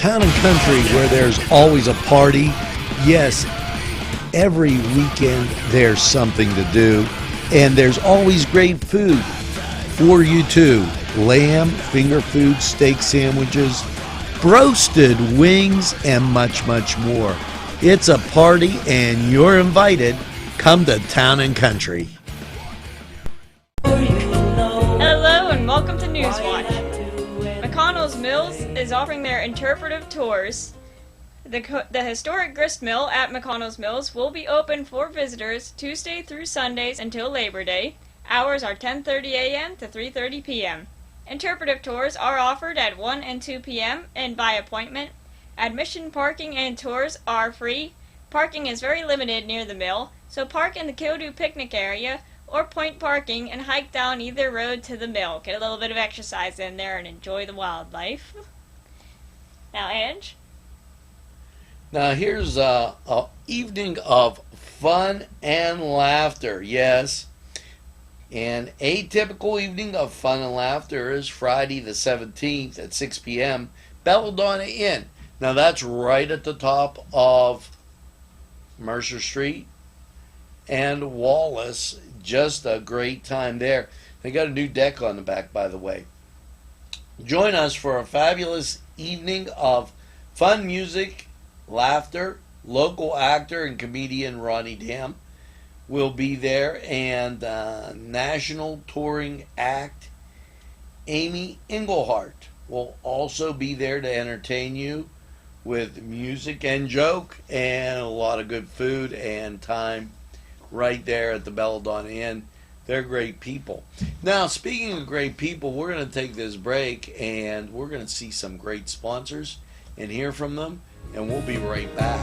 Town and Country, where there's always a party. Yes, every weekend there's something to do, and there's always great food for you too. Lamb, finger food, steak sandwiches, roasted wings, and much, much more. It's a party, and you're invited. Come to Town and Country. Hello and welcome to NewsWatch. McConnell's Mills is offering their interpretive tours. The historic grist mill at McConnell's Mills will be open for visitors Tuesday through Sundays until Labor Day. Hours are 10:30 a.m. to 3:30 p.m. Interpretive tours are offered at 1 and 2 p.m. and by appointment. Admission, parking, and tours are free. Parking is very limited near the mill, so park in the Kildu picnic area or point parking and hike down either road to the mill. Get a little bit of exercise in there and enjoy the wildlife. Now, Ange? Now here's a evening of fun and laughter. Yes, an atypical evening of fun and laughter is Friday the 17th at 6 p.m. Belladonna Inn. Now that's right at the top of Mercer Street and Wallace. Just a great time there. They got a new deck on the back, by the way. Join us for a fabulous evening of fun music, laughter. Local actor and comedian Ronnie Dam will be there, and national touring act Amy Englehart will also be there to entertain you with music and joke and a lot of good food and time right there at the Belladonna Inn. They're great people. Now, speaking of great people, we're going to take this break and we're going to see some great sponsors and hear from them, and we'll be right back.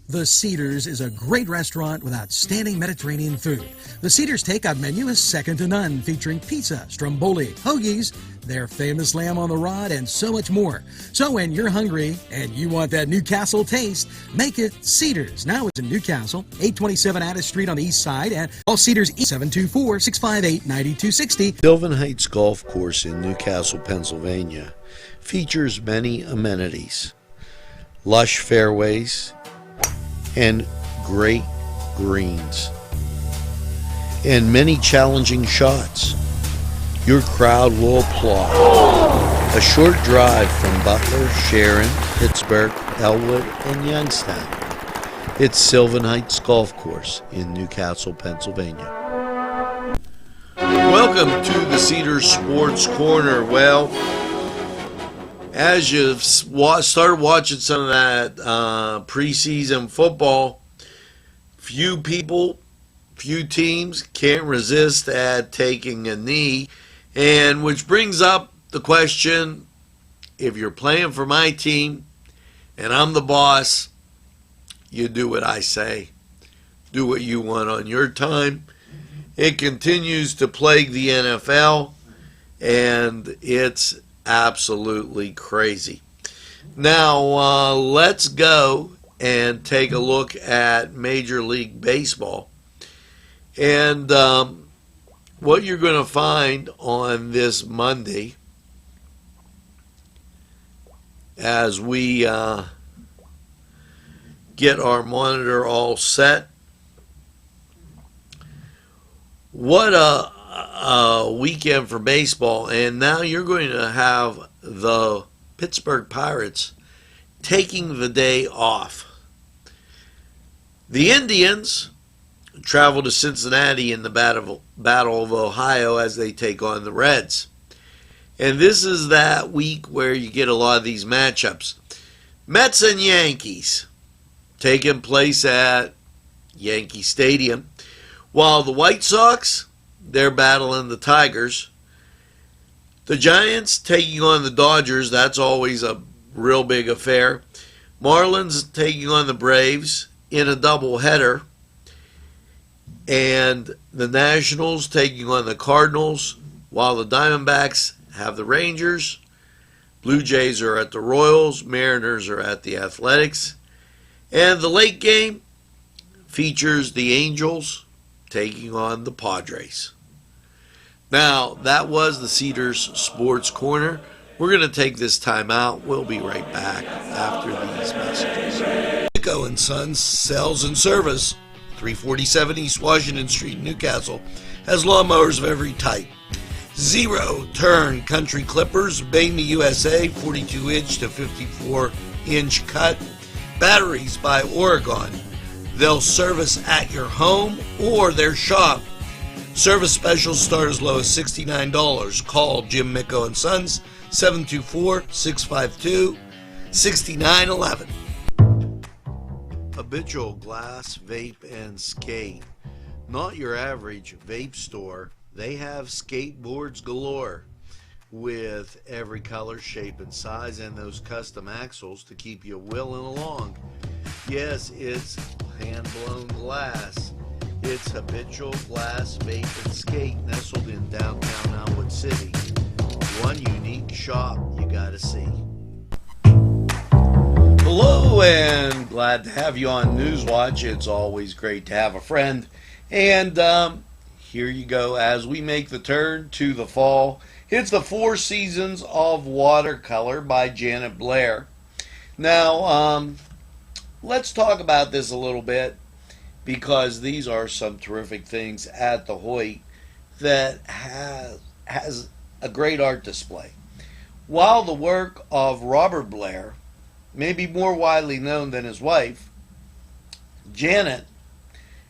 The Cedars is a great restaurant with outstanding Mediterranean food. The Cedars takeout menu is second to none, featuring pizza, stromboli, hoagies, their famous lamb on the rod, and so much more. So when you're hungry and you want that Newcastle taste, make it Cedars. Now it's in Newcastle, 827 Addis Street on the east side, and all Cedars 724-658-9260. Sylvan Heights Golf Course in Newcastle, Pennsylvania features many amenities, lush fairways, and great greens, and many challenging shots. Your crowd will applaud. A short drive from Butler, Sharon, Pittsburgh, Elwood, and Youngstown. It's Sylvan Heights Golf Course in Newcastle, Pennsylvania. Welcome to the Cedars Sports Corner. Well, as you've started watching some of that preseason football, few teams can't resist at taking a knee, and which brings up the question, if you're playing for my team and I'm the boss, you do what I say. Do what you want on your time. It continues to plague the NFL, and it's absolutely crazy. Now, let's go and take a look at Major League Baseball. And what you're going to find on this Monday, as we get our monitor all set, what a weekend for baseball. And now you're going to have the Pittsburgh Pirates taking the day off. The Indians travel to Cincinnati in the Battle of Ohio as they take on the Reds. And this is that week where you get a lot of these matchups. Mets and Yankees taking place at Yankee Stadium, while the White Sox, they're battling the Tigers. The Giants taking on the Dodgers. That's always a real big affair. Marlins taking on the Braves in a doubleheader, and the Nationals taking on the Cardinals, while the Diamondbacks have the Rangers. Blue Jays are at the Royals, Mariners are at the Athletics, and the late game features the Angels taking on the Padres. Now, that was the Cedars Sports Corner. We're going to take this time out. We'll be right back after these messages. Nico & Sons Sales and Service, 347 East Washington Street, Newcastle, has lawnmowers of every type. Zero-turn country clippers, made in the USA, 42-inch to 54-inch cut. Batteries by Oregon. They'll service at your home or their shop. Service specials start as low as $69. Call Jim Micco & Sons, 724-652-6911. Habitual Glass Vape and Skate. Not your average vape store. They have skateboards galore with every color, shape, and size, and those custom axles to keep you wheeling along. Yes, it's hand-blown glass. It's Habitual Glass Vape and Skate, nestled in downtown Elmwood City. One unique shop you gotta see. Hello, and glad to have you on NewsWatch. It's always great to have a friend. And here you go, as we make the turn to the fall. It's the Four Seasons of Watercolor by Janet Blair. Now, let's talk about this a little bit, because these are some terrific things at the Hoyt that has a great art display. While the work of Robert Blair may be more widely known than his wife, Janet,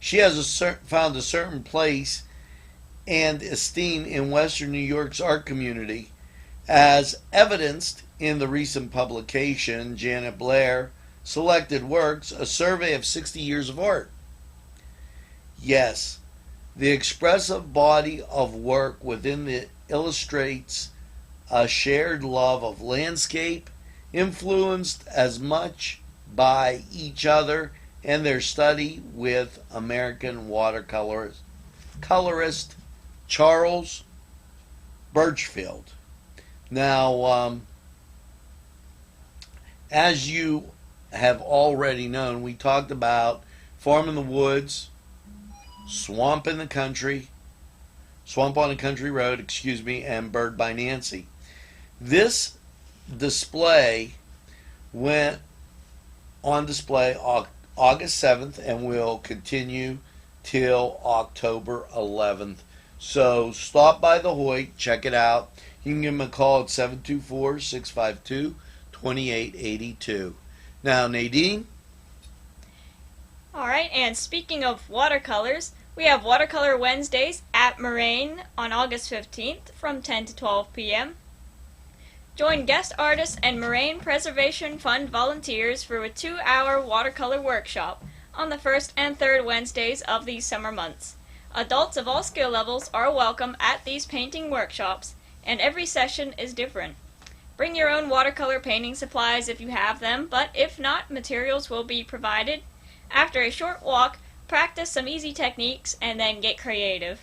she has found a certain place and esteem in Western New York's art community, as evidenced in the recent publication, Janet Blair Selected Works, a survey of 60 years of art. Yes, the expressive body of work within it illustrates a shared love of landscape, influenced as much by each other and their study with American colorist Charles Birchfield. Now, as you have already known, we talked about Farm in the Woods, Swamp on the Country Road, and Bird by Nancy. This display went on display August 7th and will continue till October 11th. So stop by the Hoyt, check it out. You can give them a call at 724-652-2882. Now, Nadine? Alright, and speaking of watercolors, we have Watercolor Wednesdays at Moraine on August 15th from 10 to 12 p.m. Join guest artists and Moraine Preservation Fund volunteers for a 2-hour watercolor workshop on the first and third Wednesdays of these summer months. Adults of all skill levels are welcome at these painting workshops, and every session is different. Bring your own watercolor painting supplies if you have them, but if not, materials will be provided. After a short walk, practice some easy techniques and then get creative.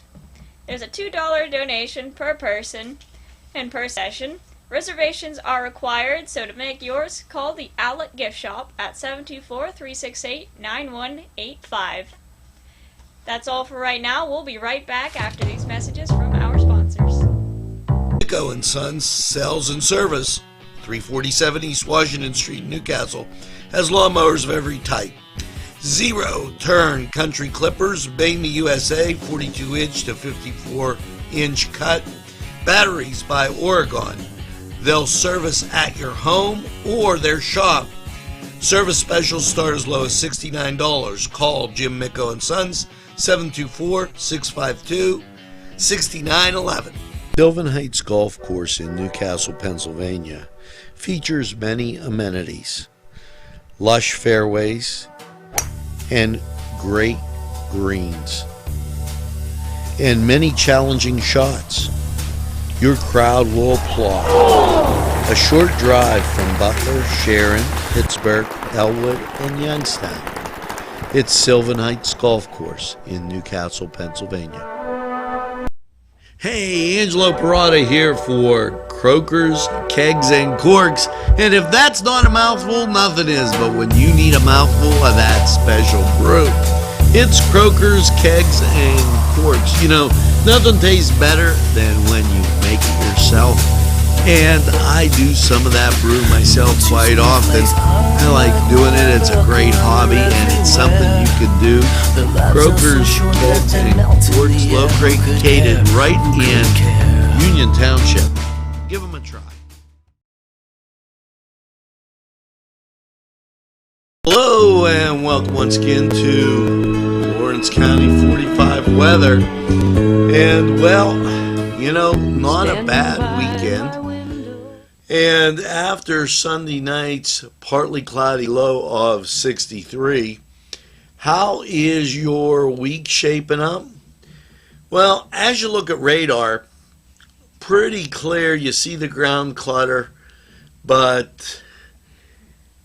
There's a $2 donation per person and per session. Reservations are required, so to make yours, call the Outlet Gift Shop at 724-368-9185. That's all for right now. We'll be right back after these messages from our sponsors. Nico & Sons Sales and Service, 347 East Washington Street, Newcastle, has lawnmowers of every type. Zero-turn country clippers, made in the USA, 42-inch to 54-inch cut. Batteries by Oregon. They'll service at your home or their shop. Service specials start as low as $69. Call Jim Micco & Sons, 724-652-6911. Sylvan Heights Golf Course in Newcastle, Pennsylvania features many amenities, lush fairways, and great greens, and many challenging shots. Your crowd will applaud. A short drive from Butler, Sharon, Pittsburgh, Elwood, and Youngstown. It's Sylvan Heights Golf Course in Newcastle, Pennsylvania. Hey, Angelo Perrotta here for Croakers, Kegs, and Corks. And if that's not a mouthful, nothing is. But when you need a mouthful of that special brew, it's Croakers, Kegs, and Corks. You know, nothing tastes better than when you make it yourself. And I do some of that brew myself quite often. I like doing it. It's a great hobby, and it's something you can do. Croakers, Kegs, and Corks, located right in Union Township. Give them a try. Hello, and welcome once again to Lawrence County 45 weather. And, well, you know, not a bad weekend. And after Sunday night's partly cloudy low of 63, how is your week shaping up? Well, as you look at radar, pretty clear. You see the ground clutter, but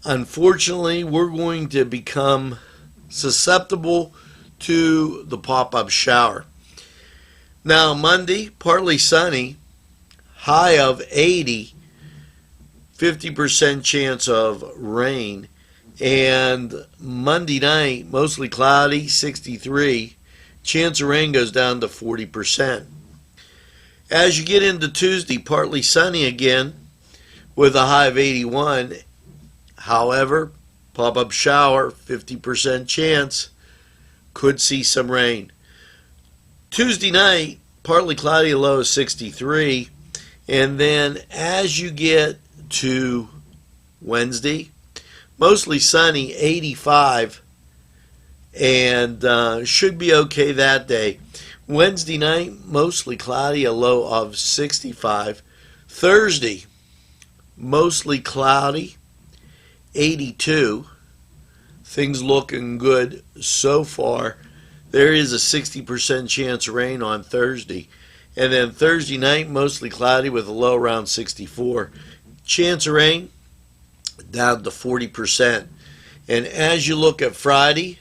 unfortunately, we're going to become susceptible to the pop-up shower. Now, Monday, partly sunny, high of 80. 50% chance of rain, and Monday night mostly cloudy, 63. Chance of rain goes down to 40%. As you get into Tuesday, partly sunny again with a high of 81. However, pop-up shower, 50% chance, could see some rain. Tuesday night, partly cloudy, a low of 63, and then as you get to Wednesday, mostly sunny, 85, and should be okay that day. Wednesday night, mostly cloudy, a low of 65. Thursday, mostly cloudy, 82. Things looking good so far. There is a 60% chance of rain on Thursday. And then Thursday night, mostly cloudy with a low around 64. Chance of rain down to 40%. And as you look at Friday,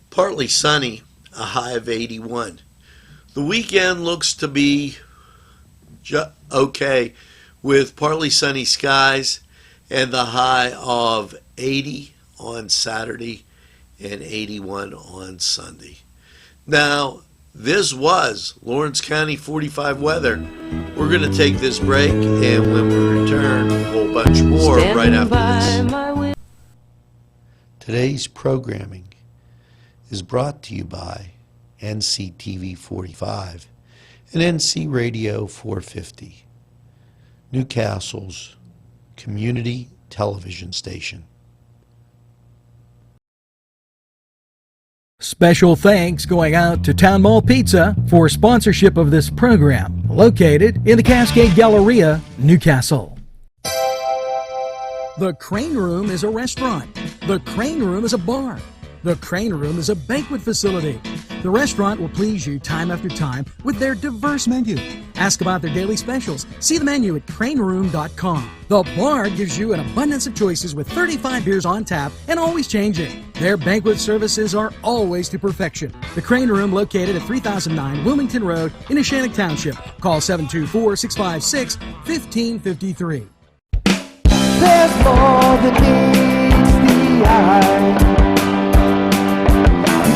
partly sunny, a high of 81. The weekend looks to be okay with partly sunny skies and the high of 80 on Saturday and 81 on Sunday. Now, this was Lawrence County 45 weather. We're going to take this break, and when we return, a whole bunch more right after this. Today's programming is brought to you by NCTV45 and NC Radio 450, Newcastle's community television station. Special thanks going out to Town Mall Pizza for sponsorship of this program, located in the Cascade Galleria, Newcastle. The Crane Room is a restaurant. The Crane Room is a bar. The Crane Room is a banquet facility. The restaurant will please you time after time with their diverse menu. Ask about their daily specials. See the menu at craneroom.com. The bar gives you an abundance of choices with 35 beers on tap and always changing. Their banquet services are always to perfection. The Crane Room, located at 3009 Wilmington Road in Neshannock Township. Call 724-656-1553. There's more than meets the eye.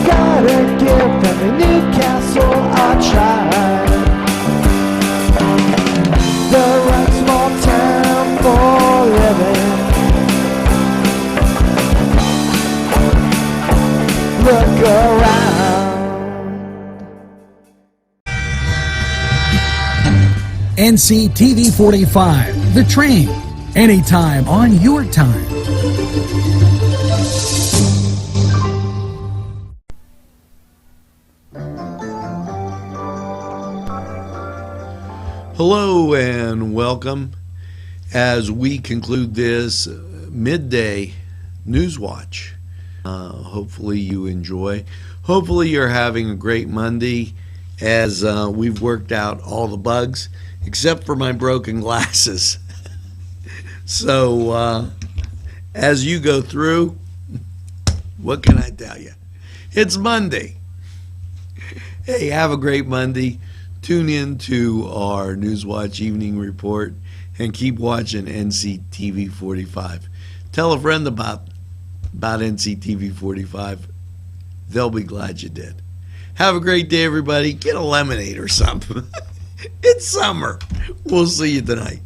Gotta give them a Newcastle a try. The right small town for living. Look around. NCTV45, The Train, anytime on your time. Hello and welcome as we conclude this midday NewsWatch. Hopefully you enjoy. Hopefully you're having a great Monday as we've worked out all the bugs except for my broken glasses. So as you go through, what can I tell you? It's Monday. Hey, have a great Monday. Tune in to our NewsWatch Evening Report and keep watching NCTV45. Tell a friend about NCTV45. They'll be glad you did. Have a great day, everybody. Get a lemonade or something. It's summer. We'll see you tonight.